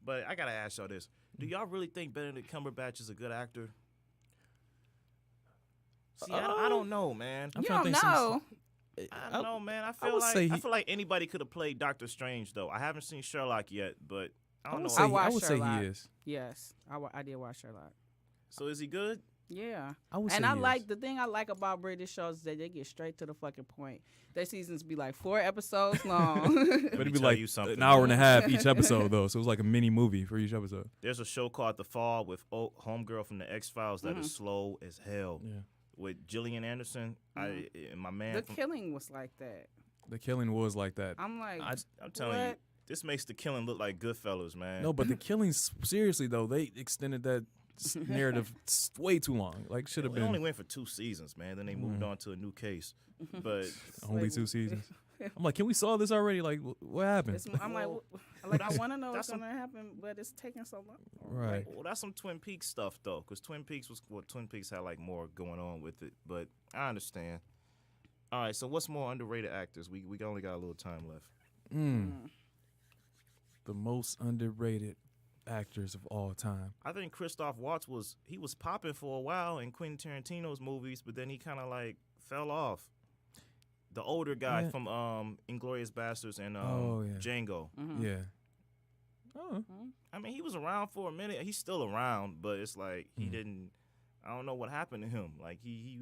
But I gotta ask y'all this: do y'all really think Benedict Cumberbatch is a good actor? See, I don't know, man. I'm You trying to don't think know. I don't know, man. I feel like anybody could have played Doctor Strange, though. I haven't seen Sherlock yet, but I don't know. I would say he is. Yes, I did watch Sherlock. So is he good? Yeah, I would say and I he like is. the thing I like about British shows is that they get straight to the fucking point. Their seasons be like 4 episodes long. But it'd be tell like you something. an hour and a half each episode, though. So it was like a mini movie for each episode. There's a show called The Fall with Homegirl from the X-Files that is slow as hell. Yeah. With Gillian Anderson, and my man. The Killing was like that. The Killing was like that. I'm like, I'm telling you, this makes The Killing look like Goodfellas, man. No, but The Killing, seriously, though, they extended that narrative way too long. Like, should have It been. only went for 2 seasons, man. Then they moved on to a new case. But Only 2 seasons. I'm like, can we solve this already? Like, what happened? I'm like, I want to know what's going to happen, but it's taking so long. Right. Well, that's some Twin Peaks stuff, though, because Twin Peaks had like more going on with it. But I understand. All right, so what's more underrated actors? We only got a little time left. The most underrated actors of all time. I think Christoph Waltz was popping for a while in Quentin Tarantino's movies, but then he kind of like fell off. The older guy from Inglourious Basterds and Django. Mm-hmm. Yeah. Oh. I mean, he was around for a minute. He's still around, but it's like he didn't. I don't know what happened to him. Like he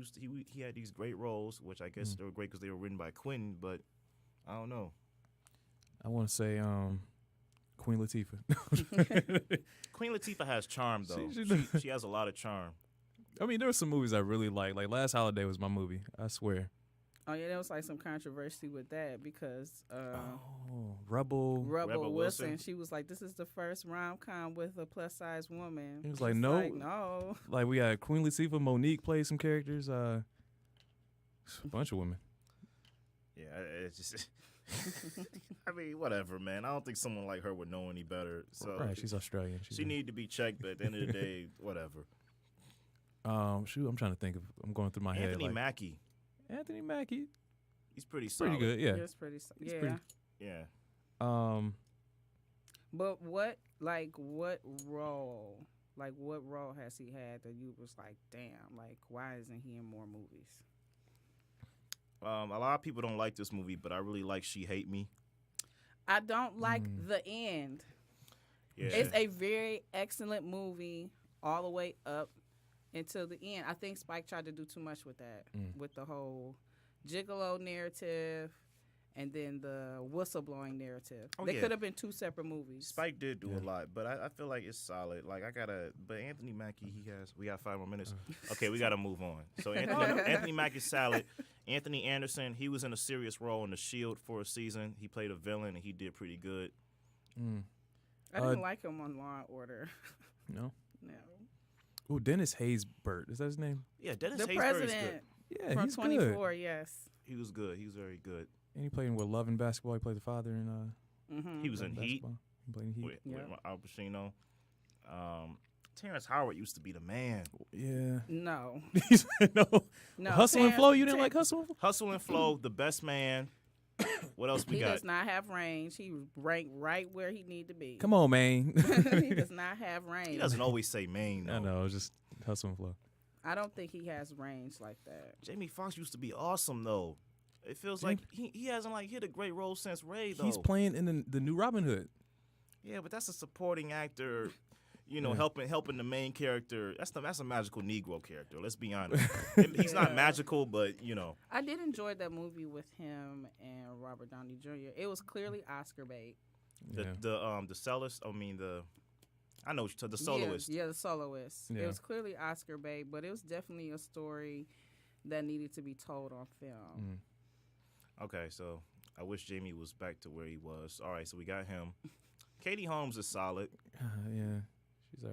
had these great roles, which I guess they were great because they were written by Quentin, but I don't know. I want to say Queen Latifah. Queen Latifah has charm, though. She has a lot of charm. I mean, there were some movies I really liked. Like Last Holiday was my movie. I swear. Oh yeah, there was like some controversy with that because Rebel Wilson, she was like, "This is the first rom-com with a plus-size woman." He was like, "No, no." Like we had Queen Latifah, Monique played some characters. A bunch of women. Yeah, it's just. I mean, whatever, man. I don't think someone like her would know any better. So right, she's Australian. She needed to be checked, but at the end of the day, whatever. Shoot, I'm trying to think of. I'm going through my head. Anthony Mackie. Anthony Mackie. He's pretty solid. Pretty good, yeah. He's pretty solid. Yeah. But what role has he had that you was like, damn, like why isn't he in more movies? A lot of people don't like this movie, but I really like She Hate Me. I don't like the end. Yeah. It's a very excellent movie all the way up until the end. I think Spike tried to do too much with that, with the whole gigolo narrative and then the whistleblowing narrative. They could have been 2 separate movies. Spike did do a lot, but I feel like it's solid. Like but Anthony Mackie, we got 5 more minutes. Okay, we got to move on. So Anthony Mackie's solid. Anthony Anderson, he was in a serious role in The Shield for a season. He played a villain and he did pretty good. I didn't like him on Law & Order. No? No. Oh, Dennis Haysbert. Is that his name? Yeah, Dennis The Haysbert president is good. Yeah, from he's 24, good. yes. He was good. He was very good. And he played in Love and Basketball. He played the father in He was in Heat. He played in Heat. With Al Pacino. Terrence Howard used to be the man. Yeah. No. No. Hustle and Flow. You didn't like Hustle and Flow? Hustle and Flow, the best man. What else we got? He does not have range. He ranked right where he need to be. Come on, man. He does not have range. He doesn't always say main, though. I know. It's just Hustle and Flow. I don't think he has range like that. Jamie Foxx used to be awesome, though. It feels like he hasn't like hit a great role since Ray, though. He's playing in the new Robin Hood. Yeah, but that's a supporting actor, helping the main character. That's a magical Negro character. Let's be honest. He's not magical, but I did enjoy that movie with him and Robert Downey Jr. It was clearly Oscar bait. The cellist. I mean I know the soloist. Yeah, the soloist. Yeah. It was clearly Oscar bait, but it was definitely a story that needed to be told on film. Okay, so I wish Jamie was back to where he was. All right, so we got him. Katie Holmes is solid. Yeah, she's all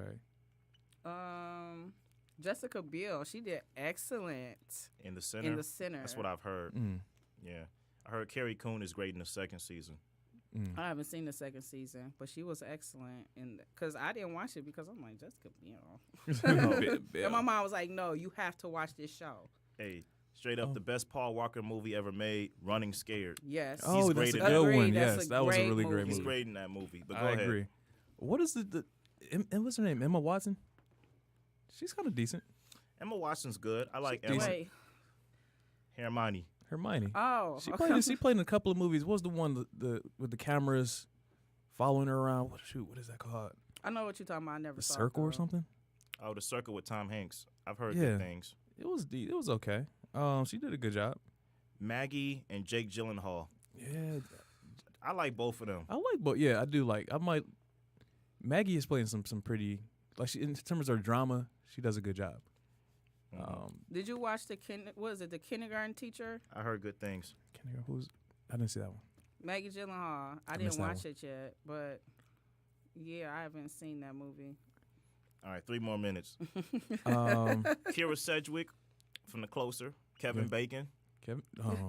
right. Jessica Biel, she did excellent In the Center. That's what I've heard. Yeah, I heard Carrie Coon is great in the 2nd season. I haven't seen the 2nd season, but she was excellent. Because I didn't watch it because I'm like, Jessica Biel. And my mom was like, no, you have to watch this show. Hey, straight up, the best Paul Walker movie ever made, Running Scared. Yes. Oh, that's a good one. Yes, that was a really great movie. He's great in that movie. But go I ahead. agree. What is what's her name? Emma Watson? She's kind of decent. Emma Watson's good. I like She's Emma. Wait. Hermione. Hermione. Oh, She okay. played in a couple of movies. What was the one the with the cameras following her around? What is that called? I know what you're talking about. I never The saw Circle it, or though. something? Oh, The Circle with Tom Hanks. I've heard Yeah. good things. It was okay. She did a good job. Maggie and Jake Gyllenhaal. Yeah, I like both of them. I like both. Yeah, I do like. Maggie is playing some pretty in terms of her drama. She does a good job. Did you watch the kindergarten teacher? I heard good things. I didn't see that one. Maggie Gyllenhaal. I missed didn't that watch it yet, but yeah, I haven't seen that movie. All right, 3 more minutes. Kira Sedgwick from The Closer. Kevin Bacon. Kevin.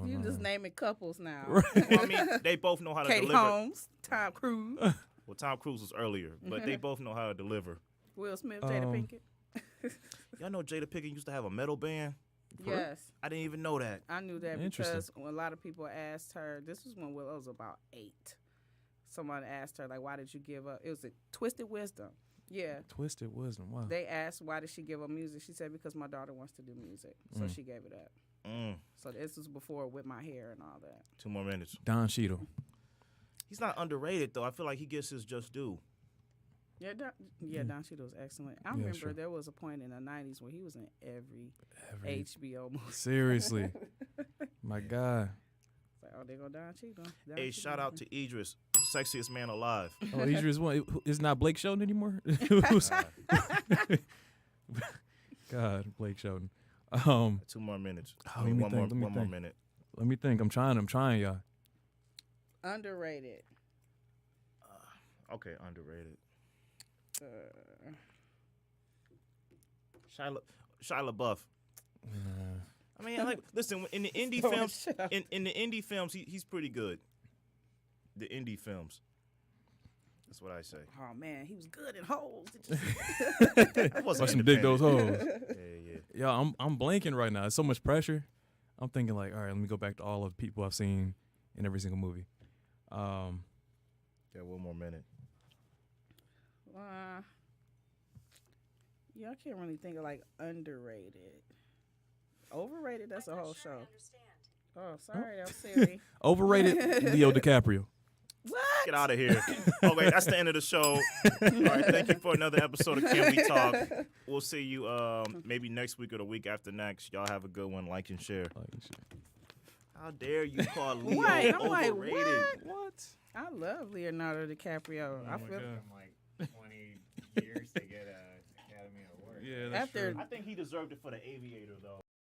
You just naming couples now. Well, I mean, they both know how to Katie deliver. Holmes, Tom Cruise, Well, Tom Cruise was earlier, but they both know how to deliver. Will Smith, Jada Pinkett. Y'all know Jada Pinkett used to have a metal band? Yes, I didn't even know that. I knew that Interesting. because when a lot of people asked her. This was when Willow was about 8. Someone asked her, like, why did you give up? It was a Twisted Wisdom. Yeah. Twisted Wisdom. Wow. They asked, why did she give up music? She said, because my daughter wants to do music. So she gave it up. So this was before With My Hair and all that. 2 more minutes. Don Cheadle. He's not underrated, though. I feel like he gets his just due. Yeah, Don Cheadle was excellent. I remember there was a point in the 90s where he was in every HBO movie. Seriously. My God. It's like, oh, there go Don Cheadle. Hey, shout out to Idris, sexiest man alive. Oh, Idris one. It's not Blake Shelton anymore? God, Blake Shelton. 2 more minutes. let me one think. more minute. Let me think. I'm trying, y'all. Underrated. Okay, underrated. Shia LaBeouf. I mean, listen, in the indie films, in the indie films, he's pretty good. The indie films. That's what I say. Oh man, he was good in Holes. I wasn't Watch him dig those holes. Yeah. Yeah, I'm blanking right now. It's so much pressure. I'm thinking like, all right, let me go back to all of the people I've seen in every single movie. Yeah, 1 more minute. Yeah, I can't really think of like underrated. Overrated, that's a whole show. Oh, sorry, that was Siri. Overrated, Leo DiCaprio. What? Get out of here. Oh, wait, that's the end of the show. All right, thank you for another episode of Can We Talk. We'll see you maybe next week or the week after next. Y'all have a good one. Like and share. How dare you call Leo Wait, I'm overrated? like, what? I love Leonardo DiCaprio. I feel like 20 years to get an Academy Award. Yeah, after I think he deserved it for The Aviator, though.